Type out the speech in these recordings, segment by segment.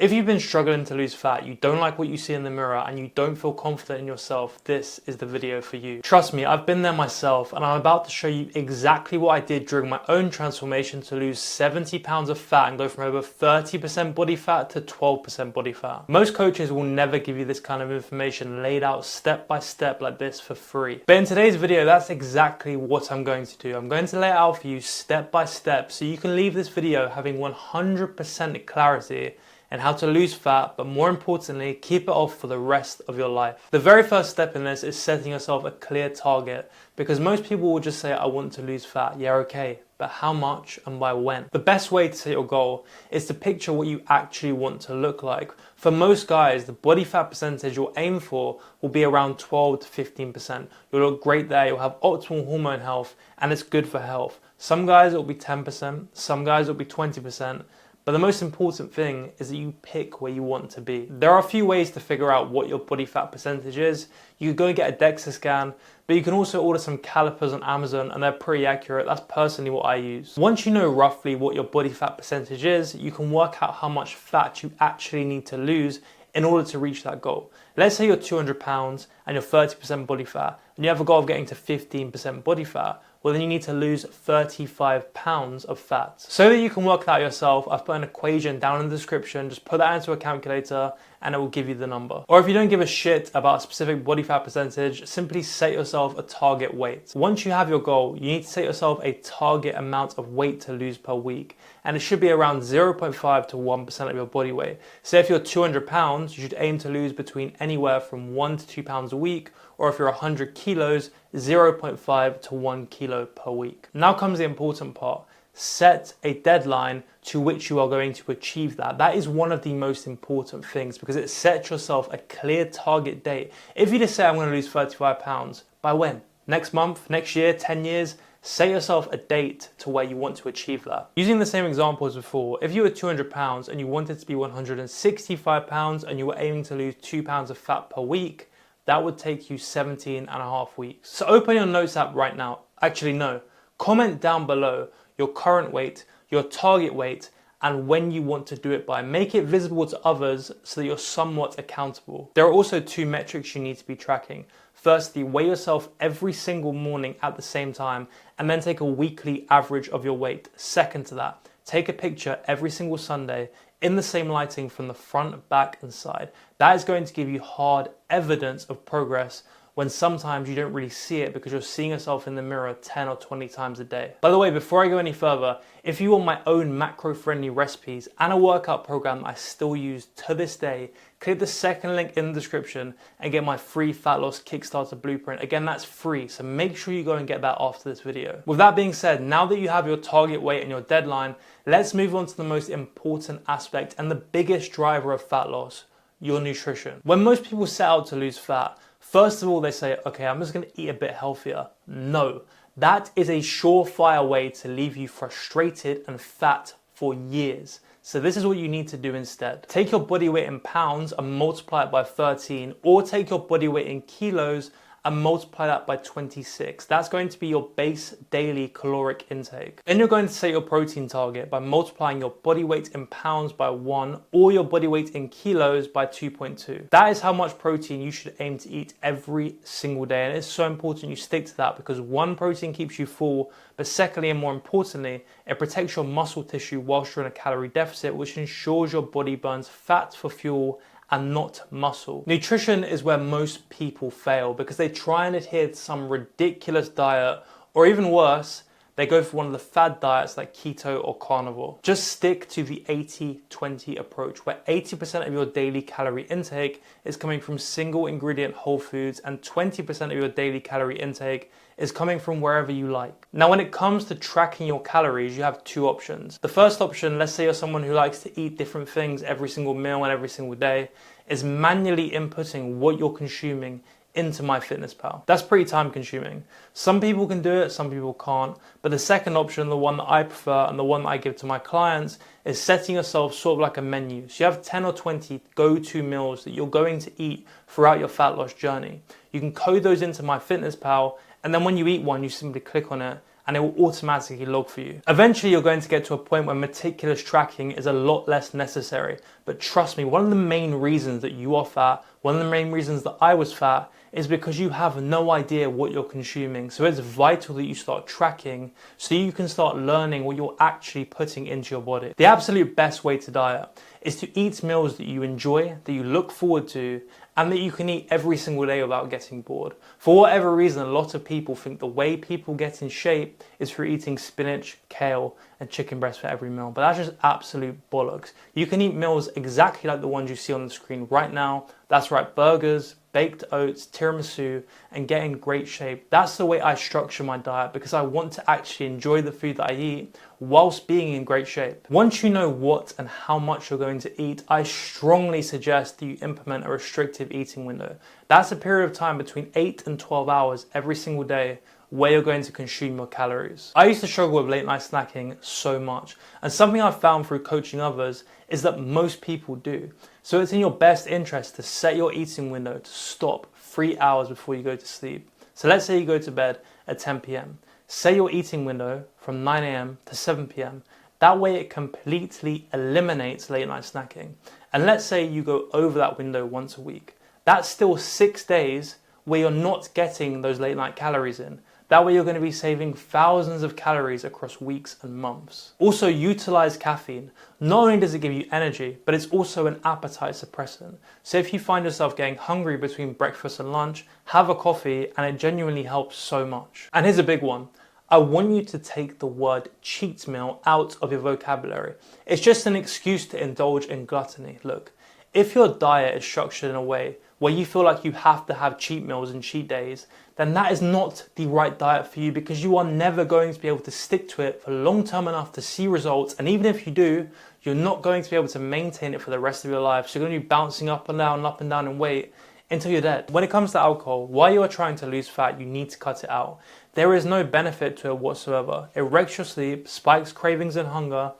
If you've been struggling to lose fat, you don't like what you see in the mirror, and you don't feel confident in yourself, this is the video for you. Trust me, I've been there myself, and I'm about to show you exactly what I did during my own transformation to lose 70 pounds of fat and go from over 30% body fat to 12% body fat. Most coaches will never give you this kind of information laid out step by step like this for free. But in today's video, that's exactly what I'm going to do. I'm going to lay it out for you step by step so you can leave this video having 100% clarity and how to lose fat, but more importantly, keep it off for the rest of your life. The very first step in this is setting yourself a clear target, because most people will just say, I want to lose fat. Yeah, okay, but how much and by when? The best way to set your goal is to picture what you actually want to look like. For most guys, the body fat percentage you'll aim for will be around 12 to 15%. You'll look great there, you'll have optimal hormone health, and it's good for health. Some guys it'll be 10%, some guys it'll be 20%. But the most important thing is that you pick where you want to be. There are a few ways to figure out what your body fat percentage is. You could go and get a DEXA scan, but you can also order some calipers on Amazon and they're pretty accurate. That's personally what I use. Once you know roughly what your body fat percentage is, you can work out how much fat you actually need to lose in order to reach that goal. Let's say you're 200 pounds and you're 30% body fat and you have a goal of getting to 15% body fat. Well, then you need to lose 35 pounds of fat. So that you can work that out yourself, I've put an equation down in the description. Just put that into a calculator and it will give you the number. Or if you don't give a shit about a specific body fat percentage, simply set yourself a target weight. Once you have your goal, you need to set yourself a target amount of weight to lose per week. And it should be around 0.5 to 1% of your body weight. So if you're 200 pounds, you should aim to lose between anywhere from 1 to 2 pounds a week. Or if you're 100 kilos, 0.5 to 1 kilo per week. Now comes the important part. Set a deadline to which you are going to achieve that. That is one of the most important things because it sets yourself a clear target date. If you just say, I'm going to lose 35 pounds, by when? Next month, next year, 10 years? Set yourself a date to where you want to achieve that. Using the same example as before, if you were 200 pounds and you wanted to be 165 pounds and you were aiming to lose 2 pounds of fat per week, that would take you 17 and a half weeks. So open your notes app right now. Actually, no. Comment down below your current weight, your target weight, and when you want to do it by. Make it visible to others so that you're somewhat accountable. There are also 2 metrics you need to be tracking. Firstly, weigh yourself every single morning at the same time, and then take a weekly average of your weight. Second to that, take a picture every single Sunday in the same lighting from the front, back, and side. That is going to give you hard evidence of progress when sometimes you don't really see it because you're seeing yourself in the mirror 10 or 20 times a day. By the way, before I go any further, if you want my own macro-friendly recipes and a workout program I still use to this day, click the second link in the description and get my free fat loss Kickstarter blueprint. Again, that's free, so make sure you go and get that after this video. With that being said, now that you have your target weight and your deadline, let's move on to the most important aspect and the biggest driver of fat loss, your nutrition. When most people set out to lose fat, first of all, they say, okay, I'm just gonna eat a bit healthier. No, that is a surefire way to leave you frustrated and fat for years. So this is what you need to do instead. Take your body weight in pounds and multiply it by 13, or take your body weight in kilos and multiply that by 26. That's going to be your base daily caloric intake. Then you're going to set your protein target by multiplying your body weight in pounds by 1 or your body weight in kilos by 2.2. That is how much protein you should aim to eat every single day. And it's so important you stick to that because 1, protein keeps you full, but secondly and more importantly, it protects your muscle tissue whilst you're in a calorie deficit, which ensures your body burns fat for fuel and not muscle. Nutrition is where most people fail because they try and adhere to some ridiculous diet, or even worse, they go for one of the fad diets like keto or carnivore. Just stick to the 80-20 approach, where 80% of your daily calorie intake is coming from single ingredient whole foods and 20% of your daily calorie intake is coming from wherever you like. Now, when it comes to tracking your calories, you have 2 options. The first option, let's say you're someone who likes to eat different things every single meal and every single day, is manually inputting what you're consuming into MyFitnessPal. That's pretty time consuming. Some people can do it, some people can't. But the second option, the one that I prefer and the one that I give to my clients, is setting yourself sort of like a menu. So you have 10 or 20 go-to meals that you're going to eat throughout your fat loss journey. You can code those into MyFitnessPal, and then when you eat one, you simply click on it and it will automatically log for you. Eventually, you're going to get to a point where meticulous tracking is a lot less necessary. But trust me, one of the main reasons that you are fat, one of the main reasons that I was fat, is because you have no idea what you're consuming. So it's vital that you start tracking so you can start learning what you're actually putting into your body. The absolute best way to diet is to eat meals that you enjoy, that you look forward to, and that you can eat every single day without getting bored. For whatever reason, a lot of people think the way people get in shape is through eating spinach, kale, and chicken breast for every meal. But that's just absolute bollocks. You can eat meals exactly like the ones you see on the screen right now. That's right, burgers, baked oats, tiramisu, and get in great shape. That's the way I structure my diet because I want to actually enjoy the food that I eat whilst being in great shape. Once you know what and how much you're going to eat, I strongly suggest that you implement a restrictive eating window. That's a period of time between 8 and 12 hours every single day where you're going to consume your calories. I used to struggle with late night snacking so much, and something I've found through coaching others is that most people do. So it's in your best interest to set your eating window to stop 3 hours before you go to sleep. So let's say you go to bed at 10 p.m. Set your eating window from 9 a.m. to 7 p.m. That way it completely eliminates late night snacking. And let's say you go over that window once a week. That's still 6 days where you're not getting those late night calories in. That way you're going to be saving thousands of calories across weeks and months. Also, utilize caffeine. Not only does it give you energy, but it's also an appetite suppressant. So if you find yourself getting hungry between breakfast and lunch, have a coffee and it genuinely helps so much. And here's a big one. I want you to take the word cheat meal out of your vocabulary. It's just an excuse to indulge in gluttony. Look, if your diet is structured in a way where you feel like you have to have cheat meals and cheat days, then that is not the right diet for you because you are never going to be able to stick to it for long term enough to see results. And even if you do, you're not going to be able to maintain it for the rest of your life. So you're going to be bouncing up and down in weight until you're dead. When it comes to alcohol, while you are trying to lose fat, you need to cut it out. There is no benefit to it whatsoever. It wrecks your sleep, spikes cravings and hunger,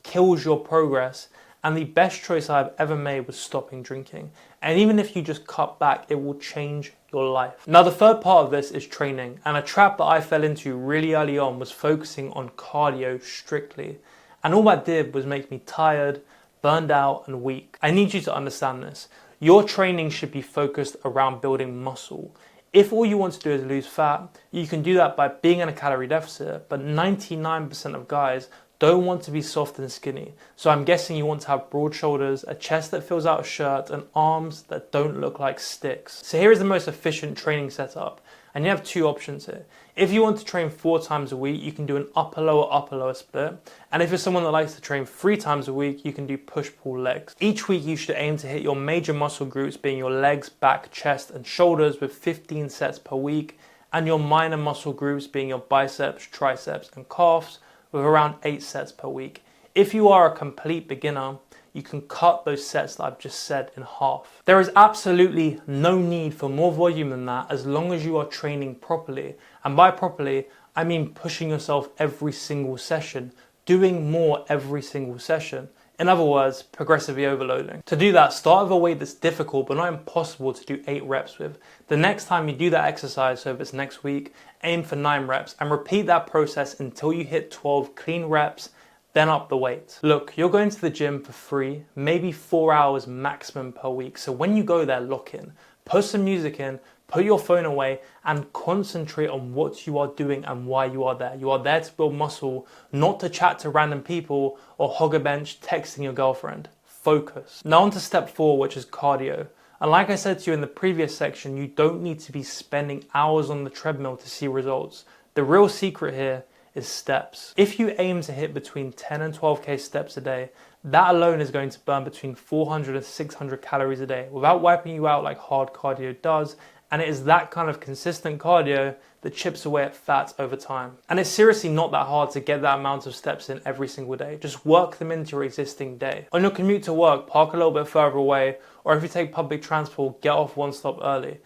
kills your progress. And the best choice I've ever made was stopping drinking. And even if you just cut back, it will change your life. Now, the third part of this is training. And a trap that I fell into really early on was focusing on cardio strictly. And all that did was make me tired, burned out, and weak. I need you to understand this. Your training should be focused around building muscle. If all you want to do is lose fat, you can do that by being in a calorie deficit. But 99% of guys don't want to be soft and skinny. So I'm guessing you want to have broad shoulders, a chest that fills out a shirt, and arms that don't look like sticks. So here is the most efficient training setup. And you have two options here. If you want to train 4 times a week, you can do an upper lower split. And if you're someone that likes to train 3 times a week, you can do push-pull legs. Each week you should aim to hit your major muscle groups being your legs, back, chest, and shoulders with 15 sets per week, and your minor muscle groups being your biceps, triceps, and calves with around 8 sets per week. If you are a complete beginner, you can cut those sets that I've just said in half. There is absolutely no need for more volume than that as long as you are training properly. And by properly, I mean pushing yourself every single session, doing more every single session. In other words, progressively overloading. To do that, start with a weight that's difficult but not impossible to do 8 reps with. The next time you do that exercise, so if it's next week, aim for 9 reps and repeat that process until you hit 12 clean reps, then up the weight. Look, you're going to the gym for 3, maybe 4 hours maximum per week. So when you go there, lock in, put some music in, put your phone away and concentrate on what you are doing and why you are there. You are there to build muscle, not to chat to random people or hog a bench texting your girlfriend. Focus. Now on to step 4, which is cardio. And like I said to you in the previous section, you don't need to be spending hours on the treadmill to see results. The real secret here is steps. If you aim to hit between 10 and 12k steps a day, that alone is going to burn between 400 and 600 calories a day without wiping you out like hard cardio does. And it is that kind of consistent cardio that chips away at fat over time. And it's seriously not that hard to get that amount of steps in every single day. Just work them into your existing day. On your commute to work, park a little bit further away, or if you take public transport, get off one stop early.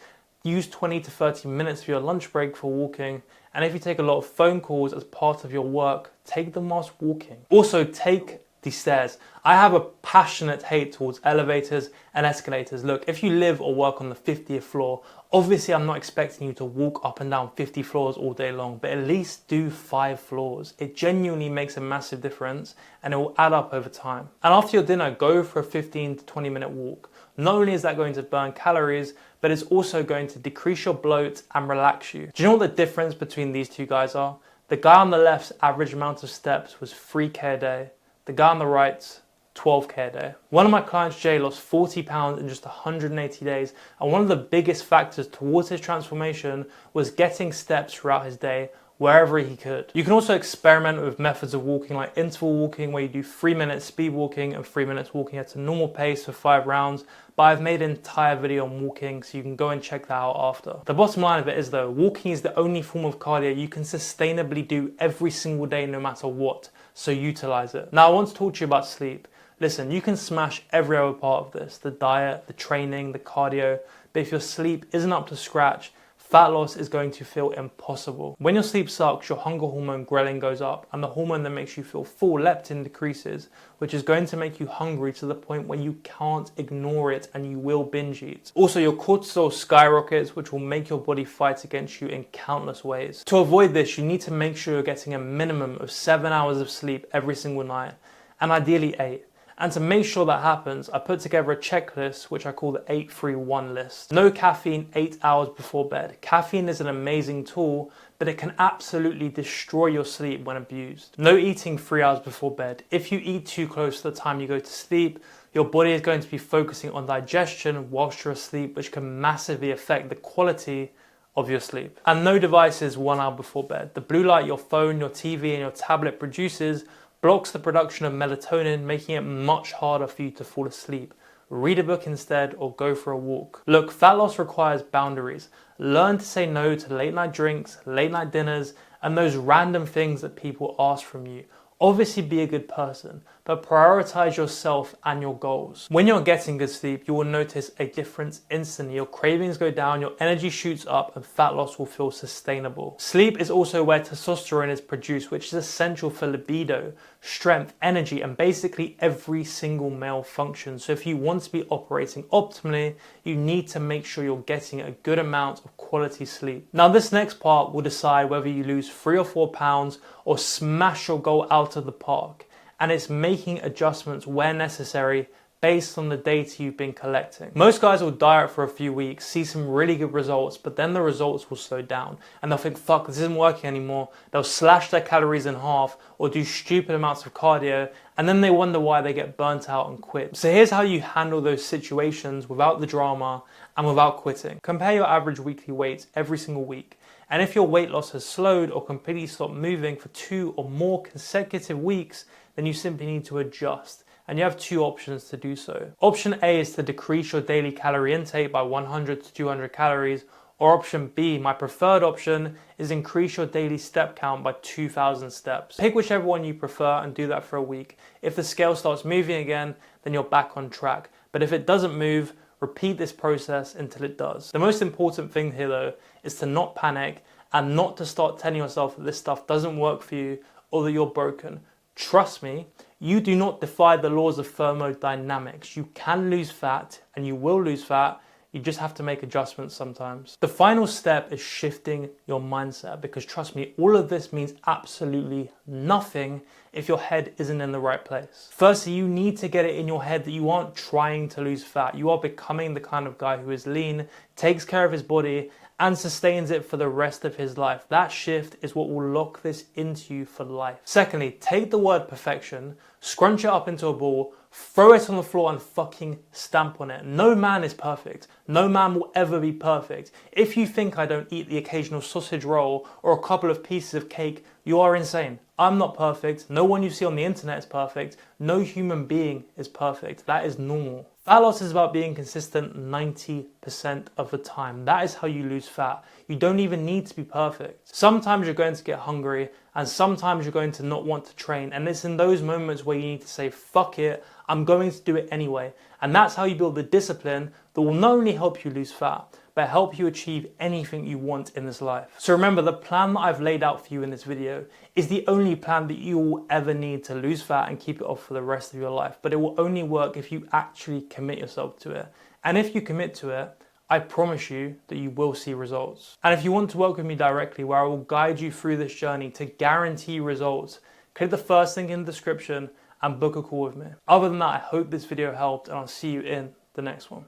Use 20 to 30 minutes for your lunch break for walking. And if you take a lot of phone calls as part of your work, take them whilst walking. Also, take the stairs. I have a passionate hate towards elevators and escalators. Look, if you live or work on the 50th floor, obviously I'm not expecting you to walk up and down 50 floors all day long, but at least do 5 floors. It genuinely makes a massive difference and it will add up over time. And after your dinner, go for a 15 to 20 minute walk. Not only is that going to burn calories, but it's also going to decrease your bloat and relax you. Do you know what the difference between these two guys are? The guy on the left's average amount of steps was 3K a day. The guy on the right's 12K a day. One of my clients, Jay, lost 40 pounds in just 180 days. And one of the biggest factors towards his transformation was getting steps throughout his day, wherever he could. You can also experiment with methods of walking like interval walking, where you do 3 minutes speed walking and 3 minutes walking at a normal pace for 5 rounds. But I've made an entire video on walking, so you can go and check that out after. The bottom line of it is though, walking is the only form of cardio you can sustainably do every single day no matter what, so utilize it. Now I want to talk to you about sleep. Listen, you can smash every other part of this, the diet, the training, the cardio, but if your sleep isn't up to scratch, fat loss is going to feel impossible. When your sleep sucks, your hunger hormone ghrelin goes up, and the hormone that makes you feel full, leptin, decreases, which is going to make you hungry to the point where you can't ignore it and you will binge eat. Also, your cortisol skyrockets, which will make your body fight against you in countless ways. To avoid this, you need to make sure you're getting a minimum of 7 hours of sleep every single night, and ideally 8. And to make sure that happens, I put together a checklist which I call the 8-3-1 list. No caffeine 8 hours before bed. Caffeine is an amazing tool, but it can absolutely destroy your sleep when abused. No eating 3 hours before bed. If you eat too close to the time you go to sleep, your body is going to be focusing on digestion whilst you're asleep, which can massively affect the quality of your sleep. And no devices 1 hour before bed. The blue light your phone, your TV and your tablet produces blocks the production of melatonin, making it much harder for you to fall asleep. Read a book instead or go for a walk. Look, fat loss requires boundaries. Learn to say no to late night drinks, late night dinners, and those random things that people ask from you. Obviously be a good person, but prioritize yourself and your goals. When you're getting good sleep, you will notice a difference instantly. Your cravings go down, your energy shoots up, and fat loss will feel sustainable. Sleep is also where testosterone is produced, which is essential for libido, strength, energy, and basically every single male function. So if you want to be operating optimally, you need to make sure you're getting a good amount of quality sleep. Now this next part will decide whether you lose 3 or 4 pounds or smash your goal out of the park. And it's making adjustments where necessary based on the data you've been collecting. Most guys will diet for a few weeks, see some really good results, but then the results will slow down and they'll think, fuck, this isn't working anymore. They'll slash their calories in half or do stupid amounts of cardio, and then they wonder why they get burnt out and quit. So here's how you handle those situations without the drama and without quitting. Compare your average weekly weight every single week. And if your weight loss has slowed or completely stopped moving for 2 or more consecutive weeks, then you simply need to adjust. And you have 2 options to do so. Option A is to decrease your daily calorie intake by 100 to 200 calories, or option B, my preferred option, is increase your daily step count by 2,000 steps. Pick whichever one you prefer and do that for a week. If the scale starts moving again, then you're back on track. But if it doesn't move, repeat this process until it does. The most important thing here though is to not panic and not to start telling yourself that this stuff doesn't work for you or that you're broken. Trust me, you do not defy the laws of thermodynamics. You can lose fat and you will lose fat. You just have to make adjustments sometimes. The final step is shifting your mindset, because trust me, all of this means absolutely nothing if your head isn't in the right place. Firstly, you need to get it in your head that you aren't trying to lose fat. You are becoming the kind of guy who is lean, takes care of his body, and sustains it for the rest of his life. That shift is what will lock this into you for life. Secondly, take the word perfection, scrunch it up into a ball, throw it on the floor and fucking stamp on it. No man is perfect. No man will ever be perfect. If you think I don't eat the occasional sausage roll or a couple of pieces of cake, you are insane. I'm not perfect. No one you see on the internet is perfect. No human being is perfect. That is normal. Fat loss is about being consistent 90% of the time. That is how you lose fat. You don't even need to be perfect. Sometimes you're going to get hungry and sometimes you're going to not want to train. And it's in those moments where you need to say, fuck it, I'm going to do it anyway. And that's how you build the discipline that will not only help you lose fat, but help you achieve anything you want in this life. So remember, the plan that I've laid out for you in this video is the only plan that you will ever need to lose fat and keep it off for the rest of your life. But it will only work if you actually commit yourself to it. And if you commit to it, I promise you that you will see results. And if you want to work with me directly, where I will guide you through this journey to guarantee results, click the first link in the description and book a call with me. Other than that, I hope this video helped, and I'll see you in the next one.